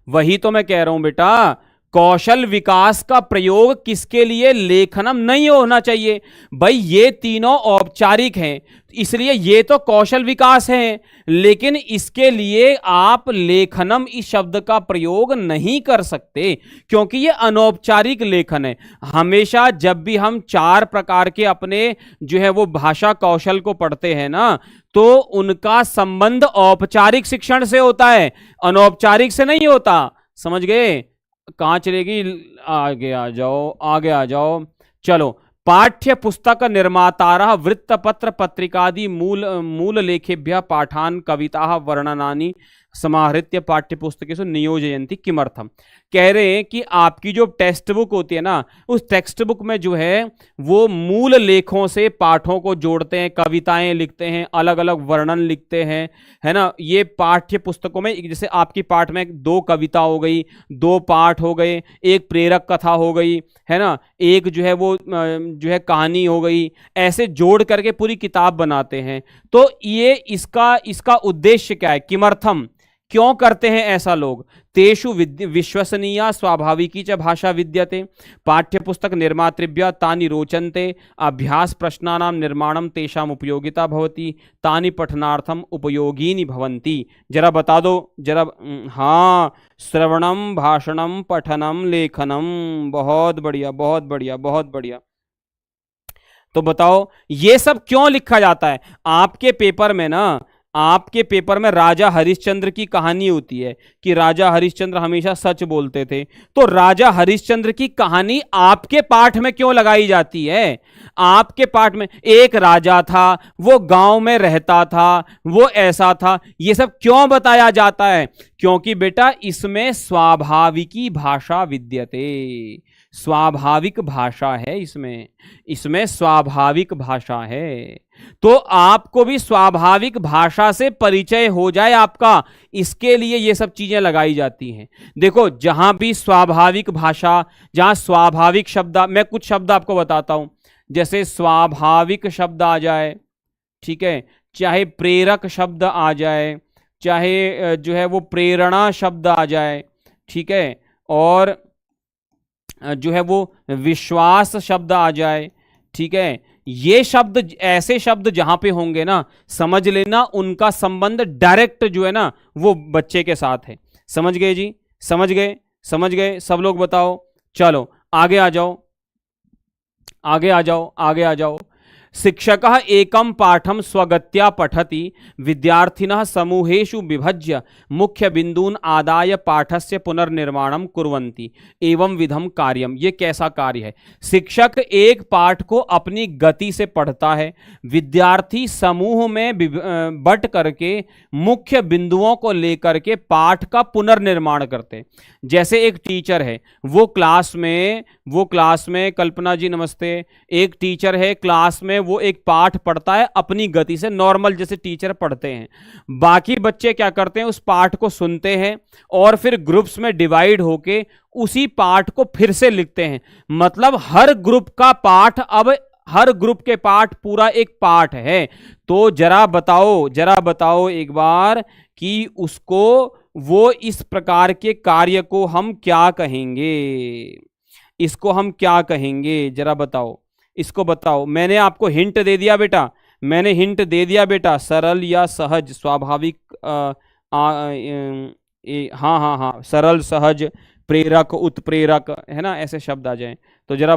वही तो मैं कह रहा हूं बेटा, कौशल विकास का प्रयोग किसके लिए, लेखनम नहीं होना चाहिए। भाई ये तीनों औपचारिक हैं, इसलिए ये तो कौशल विकास है, लेकिन इसके लिए आप लेखनम इस शब्द का प्रयोग नहीं कर सकते, क्योंकि ये अनौपचारिक लेखन है। हमेशा जब भी हम 4 प्रकार के अपने जो है वो भाषा कौशल को पढ़ते हैं ना, तो उनका संबंध औपचारिक शिक्षण से होता है, अनौपचारिक से नहीं होता। समझ गए? कहां चलेगी, आगे आ जाओ, आगे आ जाओ। चलो, पाठ्य पुस्तक निर्मातारः वृत्तपत्र पत्रिकादि मूल लेखेभ्यः पाठान कविता वर्णनानि समाहृत्य पाठ्यपुस्तकेषु नियोजयन्ति किमर्थम। कह रहे हैं कि आपकी जो टेक्स्ट बुक होती है ना, उस टेक्स्ट बुक में जो है वो मूल लेखों से पाठों को जोड़ते हैं, कविताएं लिखते हैं, अलग अलग वर्णन लिखते हैं, है ना। ये पाठ्य पुस्तकों में, जैसे आपकी पाठ में 2 कविता हो गई, 2 पाठ हो गए, एक प्रेरक कथा हो गई, है ना, एक जो है वो जो है कहानी हो गई, ऐसे जोड़ करके पूरी किताब बनाते हैं। तो ये इसका उद्देश्य क्या है, किमर्थम, क्यों करते हैं ऐसा लोग? तेषु विश्वसनीया स्वाभाविकी च भाषा विद्यते। पाठ्यपुस्तक निर्मातृभ्यः तानि रोचन्ते। अभ्यास प्रश्नानां निर्माणं तेषाम् उपयोगिता भवति। तानि पठनार्थम उपयोगीनि भवन्ति। जरा बता दो जरा। हाँ, श्रवणम, भाषणम, पठनम, लेखनम। बहुत बढ़िया, बहुत बढ़िया, बहुत बढ़िया। तो बताओ ये सब क्यों लिखा जाता है आपके पेपर में ना? आपके पेपर में राजा हरिश्चंद्र की कहानी होती है कि राजा हरिश्चंद्र हमेशा सच बोलते थे। तो राजा हरिश्चंद्र की कहानी आपके पाठ में क्यों लगाई जाती है? आपके पाठ में एक राजा था, वो गांव में रहता था, वो ऐसा था, ये सब क्यों बताया जाता है? क्योंकि बेटा इसमें स्वाभाविकी भाषा विद्यते। स्वाभाविक भाषा है इसमें स्वाभाविक भाषा है। तो आपको भी स्वाभाविक भाषा से परिचय हो जाए आपका, इसके लिए ये सब चीजें लगाई जाती हैं। देखो जहां भी स्वाभाविक भाषा, जहां स्वाभाविक शब्द, मैं कुछ शब्द आपको बताता हूं। जैसे स्वाभाविक शब्द आ जाए, ठीक है, चाहे प्रेरक शब्द आ जाए, चाहे जो है वो प्रेरणा शब्द आ जाए, ठीक है, और जो है वो विश्वास शब्द आ जाए, ठीक है। ये शब्द, ऐसे शब्द जहां पे होंगे ना, समझ लेना उनका संबंध डायरेक्ट जो है ना वो बच्चे के साथ है। समझ गए जी? समझ गए? समझ गए? सब लोग बताओ। चलो आगे आ जाओ, आगे आ जाओ, आगे आ जाओ। शिक्षकः एकं पाठं स्वगत्या पठति। विद्यार्थिनः समूहेषु विभज्य मुख्य बिंदून् आदाय पाठस्य पुनर्निर्माणं कुर्वन्ति। एवं विधम कार्यम। ये कैसा कार्य है? शिक्षक एक पाठ को अपनी गति से पढ़ता है, विद्यार्थी समूह में बट करके मुख्य बिंदुओं को लेकर के पाठ का पुनर्निर्माण करते। जैसे एक टीचर है, वो क्लास में कल्पना जी नमस्ते, एक टीचर है क्लास में, वो एक पाठ पढ़ता है अपनी गति से, नॉर्मल जैसे टीचर पढ़ते हैं। बाकी बच्चे क्या करते हैं? उस पाठ को सुनते हैं और फिर ग्रुप्स में डिवाइड होके उसी पाठ को फिर से लिखते हैं। मतलब हर ग्रुप का पाठ, अब हर ग्रुप के पाठ पूरा एक पाठ है। तो जरा बताओ एक बार कि उसको, वो इस प्रकार के कार्य को हम क्या कहेंगे? इसको हम क्या कहेंगे? जरा बताओ, इसको बताओ। मैंने आपको हिंट दे दिया बेटा, मैंने हिंट दे दिया बेटा। सरल या सहज, स्वाभाविक, हाँ, सरल, सहज, प्रेरक, उत्प्रेरक, है ना, ऐसे शब्द आ जाएं। तो जरा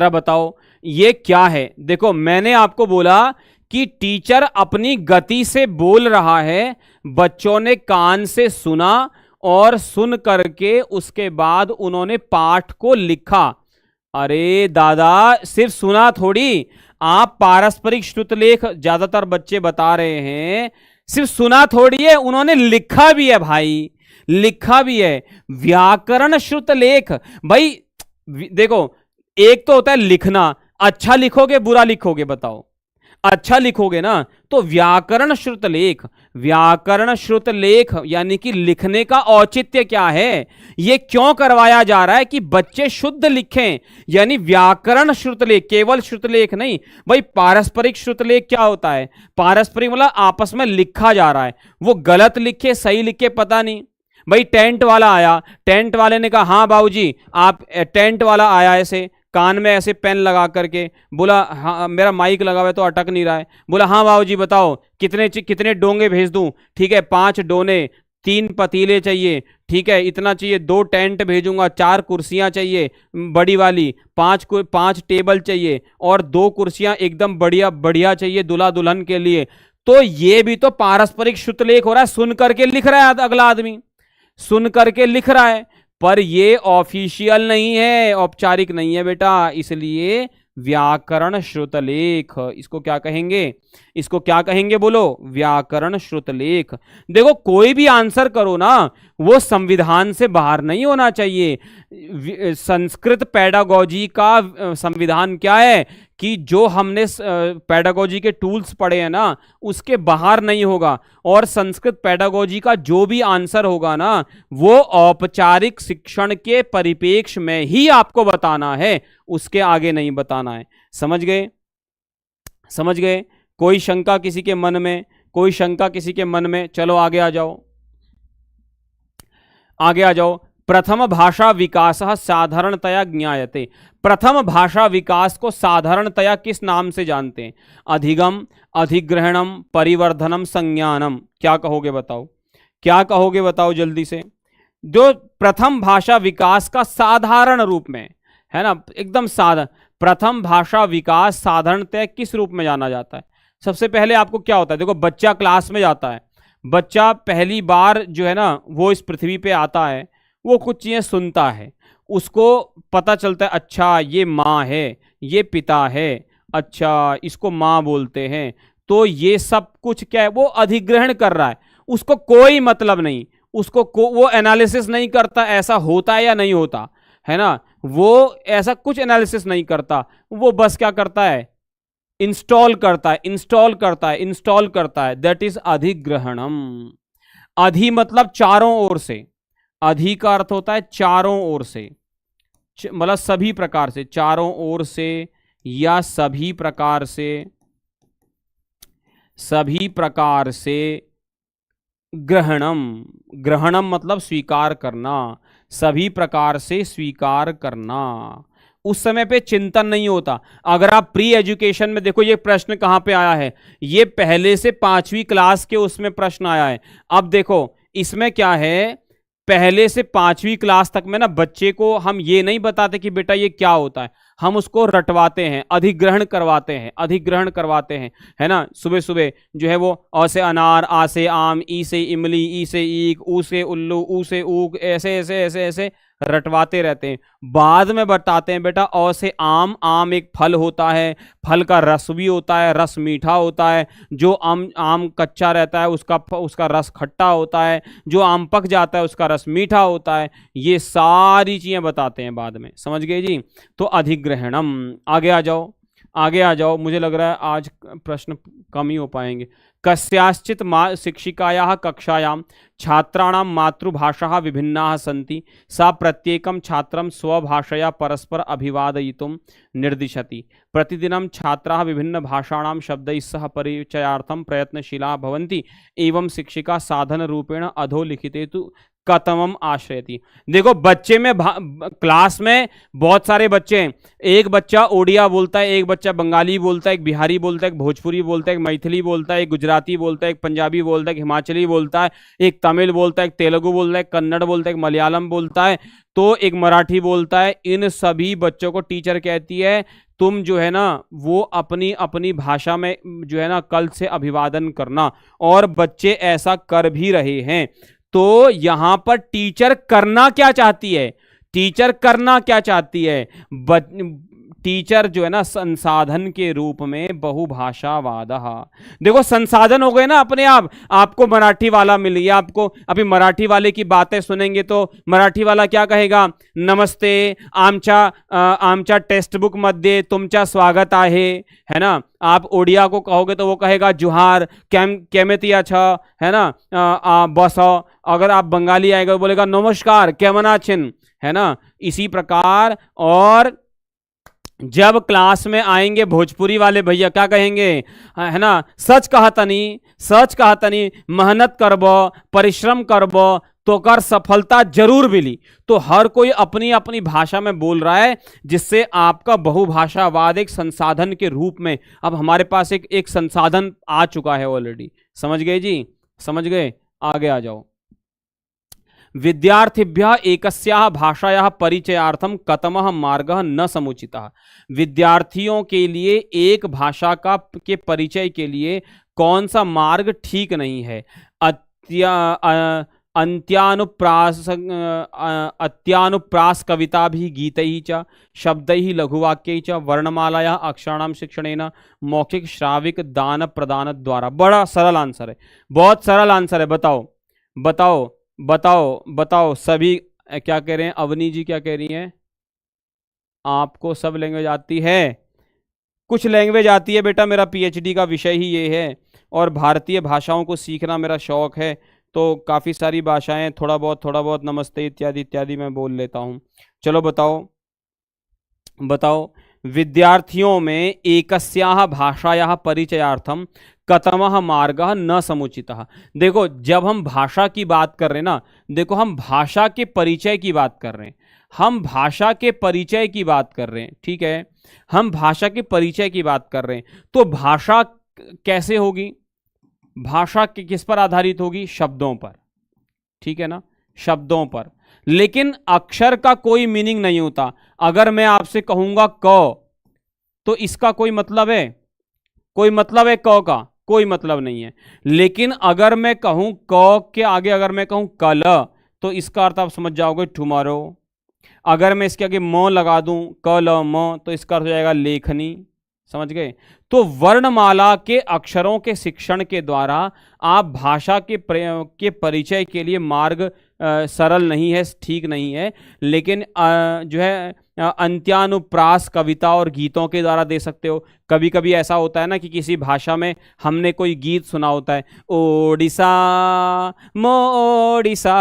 बताओ ये क्या है? देखो मैंने आपको बोला कि टीचर अपनी गति से बोल रहा है, बच्चों ने कान से सुना और सुन करके उसके बाद उन्होंने पाठ को लिखा। अरे दादा, सिर्फ सुना थोड़ी, आप पारस्परिक श्रुतलेख ज्यादातर बच्चे बता रहे हैं, सिर्फ सुना थोड़ी है, उन्होंने लिखा भी है भाई, लिखा भी है। व्याकरण श्रुतलेख भाई, देखो एक तो होता है लिखना, अच्छा लिखोगे बुरा लिखोगे बताओ? अच्छा लिखोगे ना। तो व्याकरण श्रुतलेख, व्याकरण श्रुतलेख यानी कि लिखने का औचित्य क्या है? ये क्यों करवाया जा रहा है कि बच्चे शुद्ध लिखें, यानी व्याकरण श्रुतलेख, केवल श्रुतलेख नहीं भाई। पारस्परिक श्रुतलेख क्या होता है? पारस्परिक मतलब आपस में लिखा जा रहा है, वो गलत लिखे सही लिखे पता नहीं। भाई टेंट वाला आया, टेंट वाले ने कहा हाँ बाबूजी आप, टेंट वाला आया ऐसे कान में ऐसे पेन लगा करके बोला, हाँ मेरा माइक लगा हुआ है तो अटक नहीं रहा है। बोला हाँ बाबूजी बताओ कितने डोंगे भेज दूं? ठीक है 5 डोने, 3 पतीले चाहिए, ठीक है इतना चाहिए, 2 टेंट भेजूंगा, 4 कुर्सियां चाहिए बड़ी वाली, 5 टेबल चाहिए और 2 कुर्सियां एकदम बढ़िया बढ़िया चाहिए दूल्हा दुल्हन के लिए। तो ये भी तो पारस्परिक श्रुतलेख हो रहा है, सुन करके लिख रहा है अगला आदमी, सुन करके लिख रहा है, पर ये ऑफिशियल नहीं है, औपचारिक नहीं है बेटा, इसलिए व्याकरण श्रुतलेख। इसको क्या कहेंगे? इसको क्या कहेंगे बोलो? व्याकरण श्रुतलेख। देखो कोई भी आंसर करो ना, वो संविधान से बाहर नहीं होना चाहिए। संस्कृत पेडागोजी का संविधान क्या है कि जो हमने पेडागोजी के टूल्स पढ़े हैं ना, उसके बाहर नहीं होगा। और संस्कृत पेडागोजी का जो भी आंसर होगा ना, वो औपचारिक शिक्षण के परिप्रेक्ष्य में ही आपको बताना है, उसके आगे नहीं बताना है। समझ गए? समझ गए? कोई शंका किसी के मन में? कोई शंका किसी के मन में? चलो आगे आ जाओ। आगे आ जाओ। प्रथम भाषा विकास साधारणतया ज्ञायते। प्रथम भाषा विकास को साधारणतया किस नाम से जानते हैं? अधिगम, अधिग्रहणम, परिवर्धनम, संज्ञानम। क्या कहोगे बताओ, क्या कहोगे बताओ जल्दी से। जो प्रथम भाषा विकास का साधारण रूप में है ना, एकदम साधारण, प्रथम भाषा विकास साधारणतः किस रूप में जाना जाता है? सबसे पहले आपको क्या होता है, देखो बच्चा क्लास में जाता है, बच्चा पहली बार जो है ना वो इस पृथ्वी पे आता है, वो कुछ चीजें सुनता है, उसको पता चलता है अच्छा ये माँ है, ये पिता है, अच्छा इसको माँ बोलते हैं, तो ये सब कुछ क्या है, वो अधिग्रहण कर रहा है, उसको कोई मतलब नहीं, उसको वो एनालिसिस नहीं करता ऐसा होता है या नहीं होता है ना, वो ऐसा कुछ एनालिसिस नहीं करता, वो बस क्या करता है, इंस्टॉल करता है, इंस्टॉल करता है, इंस्टॉल करता है, दैट इज अधिग्रहणम। अधि मतलब चारों ओर से, अधि का अर्थ होता है चारों ओर से, मतलब सभी प्रकार से, चारों ओर से या सभी प्रकार से, सभी प्रकार से। ग्रहणम, ग्रहणम मतलब स्वीकार करना, सभी प्रकार से स्वीकार करना। उस समय पे चिंतन नहीं होता। अगर आप प्री एजुकेशन में देखो, ये प्रश्न कहां पे आया है, ये पहले से 5वीं क्लास के उसमें प्रश्न आया है। अब देखो इसमें क्या है, पहले से 5वीं क्लास तक में ना बच्चे को हम ये नहीं बताते कि बेटा ये क्या होता है, हम उसको रटवाते हैं, अधिग्रहण करवाते हैं, अधिग्रहण करवाते हैं, है ना। सुबह सुबह जो है वो अ से अनार, आ से आम, ई से इमली, ई से ईख, ऊ से उल्लू, ऊ से ऊक, ऐसे ऐसे ऐसे ऐसे रटवाते रहते हैं। बाद में बताते हैं बेटा अ से आम, आम एक फल होता है, फल का रस भी होता है, रस मीठा होता है, जो आम कच्चा रहता है उसका रस खट्टा होता है, जो आम पक जाता है उसका रस मीठा होता है। ये सारी चीजें बताते हैं बाद में, समझ गए जी। तो अधिग्रहणम। आगे आ जाओ, आगे आ जाओ, मुझे लग रहा है आज प्रश्न कम ही हो पाएंगे। कस्याश्चित शिक्षिकायाः कक्षायां छात्राणां मातृभाषाः विभिन्नाः सन्ति, सा प्रत्येकं छात्रं स्वभाषया परस्पर अभिवादयितुं निर्दिशति। प्रतिदिनं छात्राः विभिन्नभाषाणां शब्दैः सह परिचयार्थं प्रयत्नशीलाः भवन्ति, एवं शिक्षिका साधनरूपेण अधोलिखिते तु कतमम आश्रयति। देखो बच्चे में क्लास में बहुत सारे बच्चे हैं, एक बच्चा ओडिया बोलता है, एक बच्चा बंगाली बोलता है, एक बिहारी बोलता है, एक भोजपुरी बोलता है, एक मैथिली बोलता है, एक गुजराती बोलता है, एक पंजाबी बोलता है, एक हिमाचली बोलता है, एक तमिल बोलता है, एक तेलुगु बोलता है, एक कन्नड़ बोलता है, एक मलयालम बोलता है, तो एक मराठी बोलता है। इन सभी बच्चों को टीचर कहती है तुम जो है ना वो अपनी अपनी भाषा में जो है ना कल से अभिवादन करना, और बच्चे ऐसा कर भी रहे हैं। तो यहां पर टीचर करना क्या चाहती है, टीचर करना क्या चाहती है, टीचर जो है ना संसाधन के रूप में बहुभाषावाद। देखो संसाधन हो गए ना अपने आप, आपको मराठी वाला मिल गया, आपको अभी मराठी वाले की बातें सुनेंगे तो मराठी वाला क्या कहेगा, नमस्ते, आमच्या टेक्स्ट बुक मध्ये तुमचा स्वागत है ना। आप ओडिया को कहोगे तो वो कहेगा जुहार, केमेती अच्छा, है ना, बस। अगर आप बंगाली आएगा वो बोलेगा नमस्कार, केमना छिन, है ना। इसी प्रकार, और जब क्लास में आएंगे भोजपुरी वाले भैया क्या कहेंगे, है ना, सच कहतनी, सच कहतनी, मेहनत करबो, परिश्रम करबो तो कर सफलता जरूर मिली। तो हर कोई अपनी अपनी भाषा में बोल रहा है, जिससे आपका बहुभाषावाद एक संसाधन के रूप में अब हमारे पास एक संसाधन आ चुका है ऑलरेडी। समझ गए जी, समझ गए। आगे आ जाओ। विद्यार्थिभ्यः एकस्याः भाषायाः परिचयार्थं कतमः मार्गः न समुचितः। विद्यार्थियों के लिए एक भाषा के परिचय के लिए कौन सा मार्ग ठीक नहीं है। अत्यानुप्रास कविता भी गीतैः च शब्दैः लघुवाक्यैः च वर्णमालायाः अक्षराणां शिक्षणेन मौखिक श्राविक दान प्रदान द्वारा। बड़ा सरल आंसर है, बहुत सरल आंसर है। बताओ बताओ बताओ बताओ, सभी क्या कह रहे हैं, अवनी जी क्या कह रही हैं, आपको सब लैंग्वेज आती है? कुछ लैंग्वेज आती है बेटा, मेरा पीएचडी का विषय ही ये है, और भारतीय भाषाओं को सीखना मेरा शौक है, तो काफ़ी सारी भाषाएं थोड़ा बहुत नमस्ते इत्यादि इत्यादि मैं बोल लेता हूँ। चलो बताओ बताओ, विद्यार्थियों में एकस्याः भाषायाः परिचयार्थं कतमः मार्गः न समुचितः। देखो जब हम भाषा की बात कर रहे हैं ना, देखो हम भाषा के परिचय की बात कर रहे हैं, हम भाषा के परिचय की बात कर रहे हैं, ठीक है, हम भाषा के परिचय की बात कर रहे हैं। तो भाषा कैसे होगी, भाषा किस पर आधारित होगी, शब्दों पर, ठीक है ना, शब्दों पर। लेकिन अक्षर का कोई मीनिंग नहीं होता। अगर मैं आपसे कहूंगा क, तो इसका कोई मतलब है, कोई मतलब है क का, कोई मतलब नहीं है। लेकिन अगर मैं कहूं क के आगे अगर मैं कहूं कल, तो इसका अर्थ आप समझ जाओगे टुमारो। अगर मैं इसके आगे म लगा दूं कल म, तो इसका अर्थ हो जाएगा लेखनी। समझ गए। तो वर्णमाला के अक्षरों के शिक्षण के द्वारा आप भाषा के परिचय के लिए मार्ग सरल नहीं है, ठीक नहीं है। लेकिन जो है अंत्यानुप्रास कविता और गीतों के द्वारा दे सकते हो। कभी कभी ऐसा होता है ना कि किसी भाषा में हमने कोई गीत सुना होता है, ओडिशा मो ओडिशा,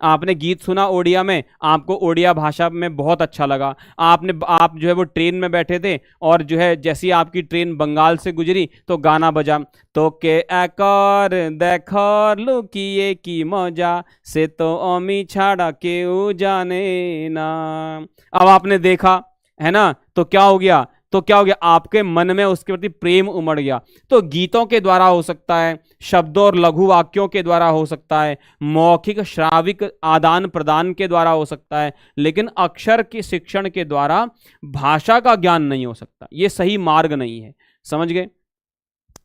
आपने गीत सुना ओडिया में, आपको ओडिया भाषा में बहुत अच्छा लगा। आप जो है वो ट्रेन में बैठे थे और जो है जैसी आपकी ट्रेन बंगाल से गुजरी तो गाना बजा, तो के एकर देखर लुकिए की मजा से तो अमी छाड़ा के जाने ना। अब आपने देखा है ना, तो क्या हो गया, तो क्या हो गया, आपके मन में उसके प्रति प्रेम उमड़ गया। तो गीतों के द्वारा हो सकता है, शब्दों और लघु वाक्यों के द्वारा हो सकता है, मौखिक श्राविक आदान प्रदान के द्वारा हो सकता है, लेकिन अक्षर के शिक्षण के द्वारा भाषा का ज्ञान नहीं हो सकता। यह सही मार्ग नहीं है। समझ गए,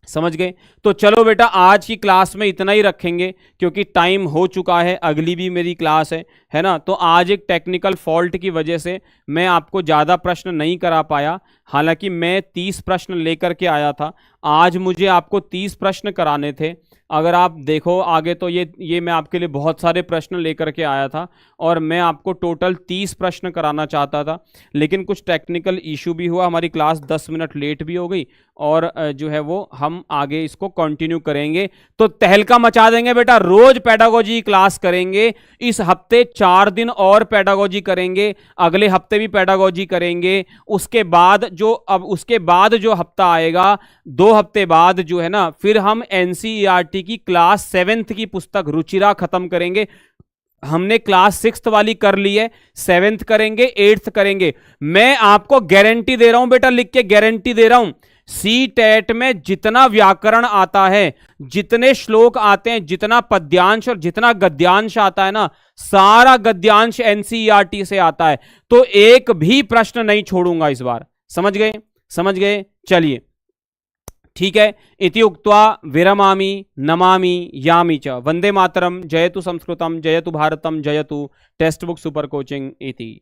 समझ गए। तो चलो बेटा आज की क्लास में इतना ही रखेंगे क्योंकि टाइम हो चुका है, अगली भी मेरी क्लास है ना। तो आज एक टेक्निकल फॉल्ट की वजह से मैं आपको ज़्यादा प्रश्न नहीं करा पाया। हालांकि मैं 30 प्रश्न लेकर के आया था, आज मुझे आपको 30 प्रश्न कराने थे। अगर आप देखो आगे तो ये मैं आपके लिए बहुत सारे प्रश्न लेकर के आया था और मैं आपको टोटल 30 प्रश्न कराना चाहता था, लेकिन कुछ टेक्निकल इशू भी हुआ, हमारी क्लास 10 मिनट लेट भी हो गई और जो है वो हम आगे इसको कंटिन्यू करेंगे। तो तहलका मचा देंगे बेटा, रोज पेडागोजी क्लास करेंगे। इस हफ्ते 4 दिन और पेडागोजी करेंगे, अगले हफ्ते भी पेडागोजी करेंगे। उसके बाद जो हफ्ता आएगा, 2 हफ्ते बाद जो है ना, फिर हम एनसीईआरटी की क्लास 7th की पुस्तक रुचिरा खत्म करेंगे। हमने क्लास 6th वाली कर ली है, 7th करेंगे, 8th करेंगे। मैं आपको गारंटी दे रहा हूं बेटा, लिख के गारंटी दे रहा हूं, सी टेट में जितना व्याकरण आता है, जितने श्लोक आते हैं, जितना पद्यांश और जितना गद्यांश आता है ना, सारा गद्यांश एनसीईआरटी से आता है। तो एक भी प्रश्न नहीं छोड़ूंगा इस बार। समझ गए, समझ गए। चलिए ठीक है। इति उक्त्वा विरमामि नमामि यामि च। वंदे मातरम। जयतु संस्कृतम, जयतु भारतम, जयतु टेक्स्ट बुक सुपर कोचिंग इति।